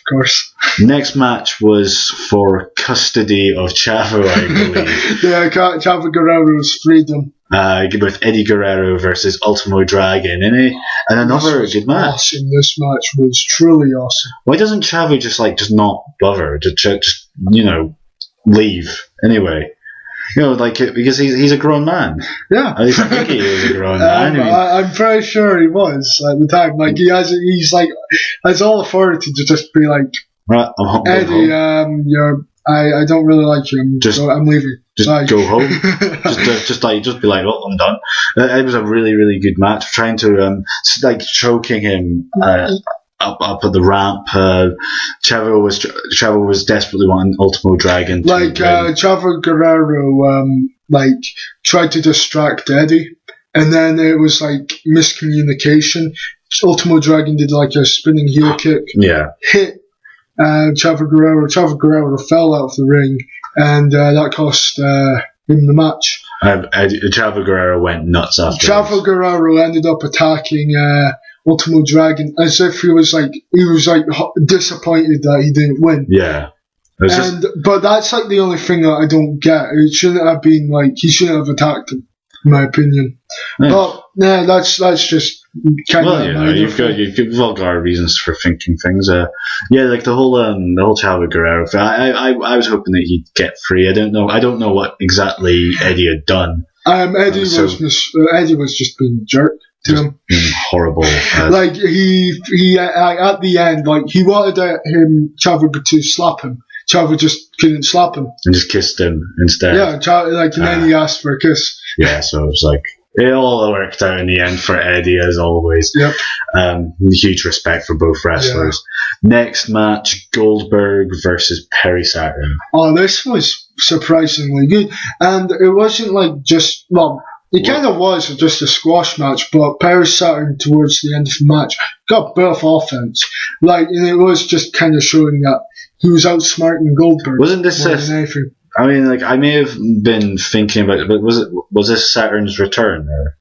course. Next match was for custody of Chavo, I believe. Yeah, Chavo Guerrero's freedom. With Eddie Guerrero versus Ultimo Dragon, and another good match. Awesome. This match was truly awesome. Why doesn't Chavo just not bother, just leave anyway? Because he's a grown man. Yeah, at least I think he was a grown man. I'm pretty sure he was at the time. Like has all authority to just be like, right, I'm Eddie, I don't really like you. I'm leaving. Just Bye. go home. just be like, oh, I'm done. It was a really, really good match. Trying to choking him up at the ramp. Chavo was desperately wanting Ultimo Dragon. Chavo Guerrero tried to distract Eddie, and then it was miscommunication. Ultimo Dragon did a spinning heel kick. Yeah. Hit Chavo Guerrero. Chavo Guerrero fell out of the ring, and that cost him the match. Chavo Guerrero went nuts after. Chavo Guerrero ended up attacking Ultimo Dragon as if he was disappointed that he didn't win. Yeah. But that's the only thing that I don't get. It shouldn't have been he shouldn't have attacked him, in my opinion. Yeah. But yeah, that's just kind of. You've all got reasons for thinking things. The whole Chavo Guerrero thing. I was hoping that he'd get free. I don't know what exactly Eddie had done. Eddie was just being a jerk to him. Horrible. He at the end, he wanted Chavo to slap him. Chavo just couldn't slap him. And just kissed him instead. Yeah, and then he asked for a kiss. Yeah, so it was it all worked out in the end for Eddie, as always. Yep. Huge respect for both wrestlers. Yeah. Next match, Goldberg versus Perry Saturn. Oh, this was surprisingly good. And it wasn't it kind of was just a squash match, but Perry Saturn towards the end of the match got both offense. And it was just kind of showing that he was outsmarting Goldberg. Wasn't this anything? I mean, I may have been thinking about it, but was this Saturn's return? Or?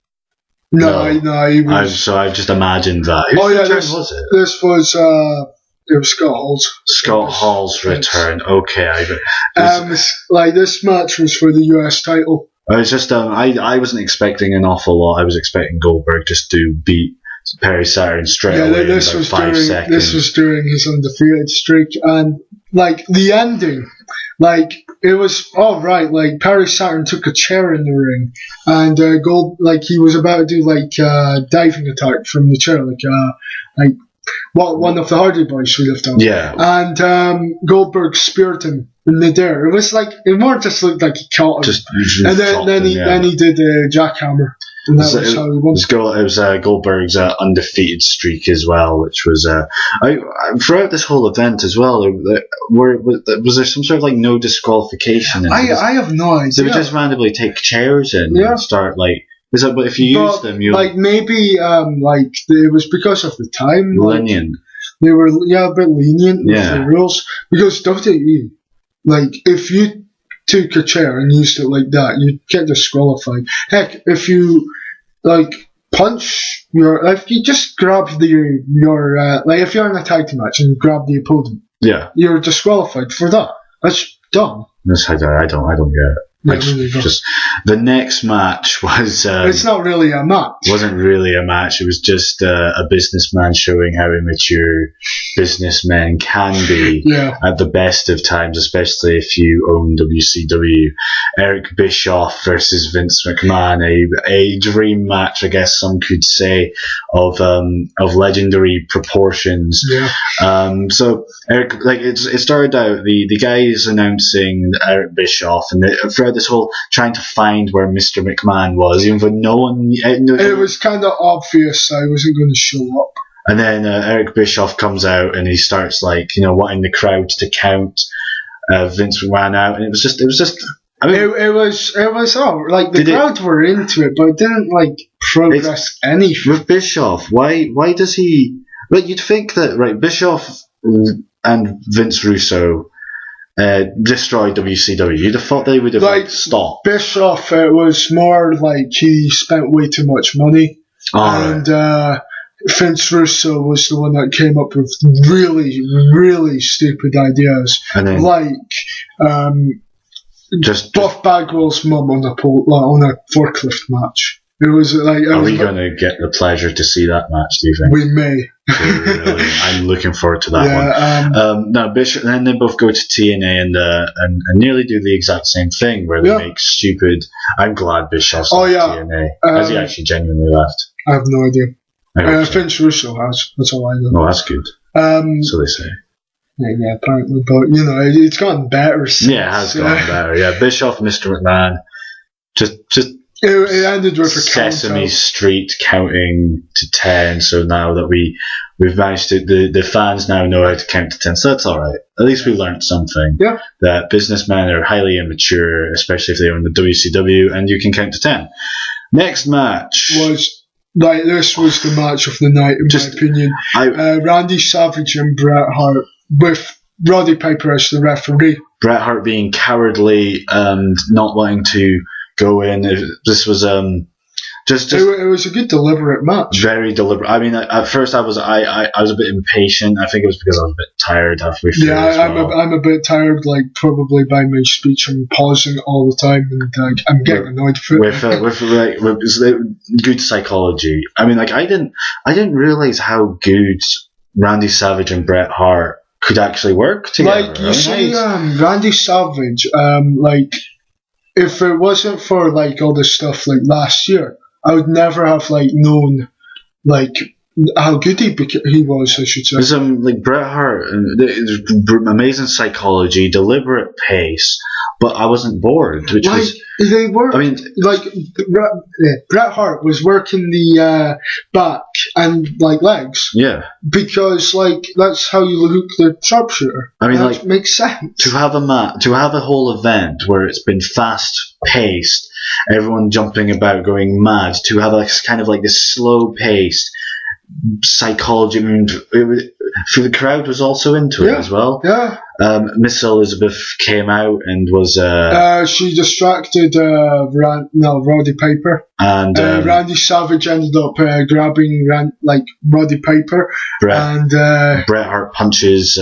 No, he was. So I just imagined that. Whose return was it? This was it was Scott Hall's. Scott Hall's return. Okay, this match was for the US title. I was just I wasn't expecting an awful lot. I was expecting Goldberg just to beat Perry Saturn straight away in 5 seconds. This was during his undefeated streak, and the ending, it was all right. Perry Saturn took a chair in the ring, and he was about to do a diving attack from the chair, what one of the Hardy Boys would have done. Yeah. And Goldberg speared him in midair. It was it more just looked like he caught him. And then he did a jackhammer. And that was how he won. It was Goldberg's undefeated streak as well, which was throughout this whole event as well. Was there some sort of no disqualification? I have no idea. They would just randomly take chairs in and start Is that if you use them, you maybe it was because of the time. Lenient. They were a bit lenient with the rules, because WWE, if you took a chair and used it like that, you'd get disqualified. Heck, if you punch if you just grab if you're in a tag team match and you grab the opponent, you're disqualified for that. That's dumb. I don't get it. The next match was. It's not really a match. It wasn't really a match. It was just a businessman showing how immature businessmen can be at the best of times, especially if you own WCW. Eric Bischoff versus Vince McMahon, a dream match, I guess some could say, of legendary proportions. Yeah. So Eric, it started out the guys announcing Eric Bischoff, and throughout this whole trying to find where Mr. McMahon was, even though no one. It was kind of obvious I wasn't going to show up. And then Eric Bischoff comes out and he starts wanting the crowd to count Vince McMahon out, and it was just. I mean, it was the crowd were into it, but it didn't progress anything. With Bischoff, why does he? You'd think that Bischoff and Vince Russo destroyed WCW. You'd have thought they would have stopped. Bischoff, it was more he spent way too much money, and Vince Russo was the one that came up with really, really stupid ideas, like just Buff Bagwell's mum on a forklift match. It was like. Are we going to get the pleasure to see that match? Do you think we may? Really, I'm looking forward to that one. Now Bishop, then they both go to TNA and nearly do the exact same thing where they make stupid. I'm glad Bischoff's left TNA. Has he actually genuinely left? I have no idea. Vince Russo has. That's all I know. Oh, that's good. So they say. Yeah, apparently, but it's gotten better. Since, it has gotten better. Yeah, Bischoff, Mr. McMahon, just. It ended with a Sesame Street counting to 10. So now that we've managed to, the fans now know how to count to 10. So that's all right. At least we learned something. Yeah. That businessmen are highly immature, especially if they own the WCW, and you can count to 10. Next match this was the match of the night, in my opinion. Randy Savage and Bret Hart with Roddy Piper as the referee. Bret Hart being cowardly and not wanting to go in. This was it was a good deliberate match. Very deliberate. I mean, at first I was a bit impatient. I think it was because I was a bit tired halfway through. Yeah, I'm a bit tired. Like probably by my speech, I'm pausing all the time, and I'm getting annoyed with good psychology. I mean, like I didn't realize how good Randy Savage and Bret Hart could actually work together. Like you see, Randy Savage, if it wasn't for like all this stuff like last year, I would never have known how good he was. I should say. There's like Bret Hart, amazing psychology, deliberate pace, but I wasn't bored. Which was they were. I mean, Bret Hart was working the back and legs. Yeah. Because that's how you look the sharpshooter. I mean, that makes sense. To have a whole event where it's been fast paced, everyone jumping about, going mad, to have kind of this slow paced psychology, for the crowd was also into it as well. Yeah. Miss Elizabeth came out and was she distracted Roddy Piper, and Randy Savage ended up grabbing Roddy Piper, and Bret Hart punches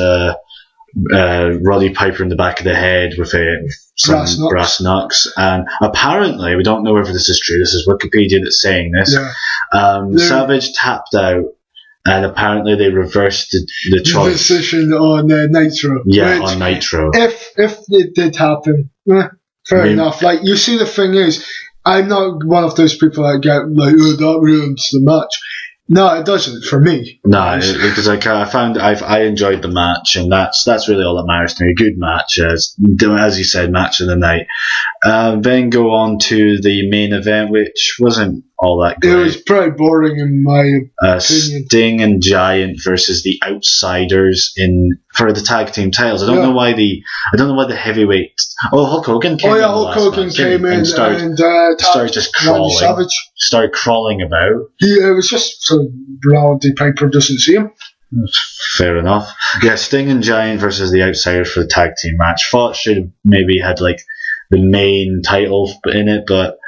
Roddy Piper in the back of the head with some brass knucks, and apparently, we don't know whether this is true, this is Wikipedia that's saying this, Savage tapped out, and apparently they reversed the choice. Decision on Nitro. Yeah, on Nitro. If it did happen, fair enough. You see, the thing is, I'm not one of those people that get that ruins the match. No, it doesn't for me. No, because I enjoyed the match, and that's really all that matters to me. A good match, as you said, match of the night. Then go on to the main event, which wasn't all that great. It was pretty boring in my opinion. Sting and Giant versus the Outsiders for the tag team titles. I don't know why the heavyweight. Oh, Hulk Hogan came in. Hulk Hogan came in and started just crawling. Savage started crawling about. It was just so Roddy Piper doesn't see him. Fair enough. Yeah, Sting and Giant versus the Outsiders for the tag team match. Thought should have maybe had the main title in it, but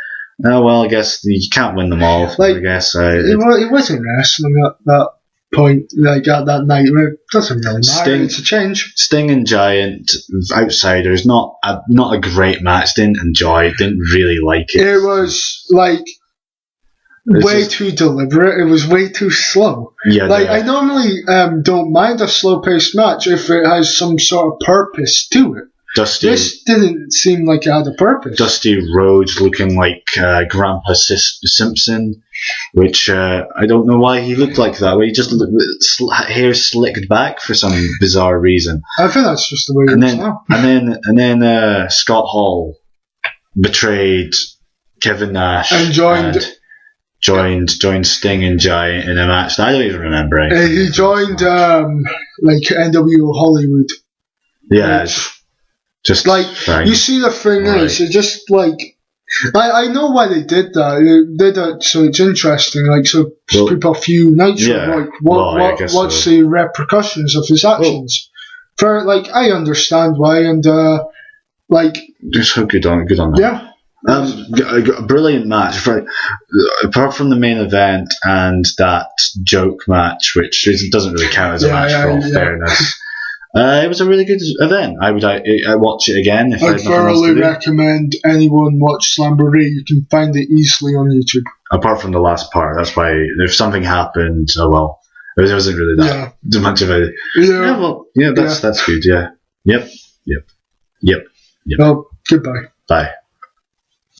I guess you can't win them all. I guess he wasn't wrestling at that point, at that night. It doesn't really matter. It's a change. Sting and Giant Outsiders, not a great match. Didn't enjoy it. Didn't really like it. It was too deliberate. It was way too slow. Yeah. I normally don't mind a slow-paced match if it has some sort of purpose to it. This didn't seem like it had a purpose. Dusty Rhodes looking like Grandpa Simpson, which I don't know why he looked like that. He just hair slicked back for some bizarre reason. I think that's just the way it is now. And then Scott Hall betrayed Kevin Nash and joined Sting and Giant in a match that I don't even remember. He joined NWO Hollywood. Yeah. Just you see, the thing is, it just I know why they did that. They did it so it's interesting. So people view Nitro. What's the repercussions of his actions? I understand why, and just good on that. Yeah, A brilliant match. Apart from the main event and that joke match, which doesn't really count as a match for all fairness. It was a really good event. I watch it again. If I'd thoroughly recommend anyone watch Slamboree. You can find it easily on YouTube. Apart from the last part, that's why if something happened, it wasn't really that much of a. That's good. Yeah. Yep. Well, goodbye. Bye.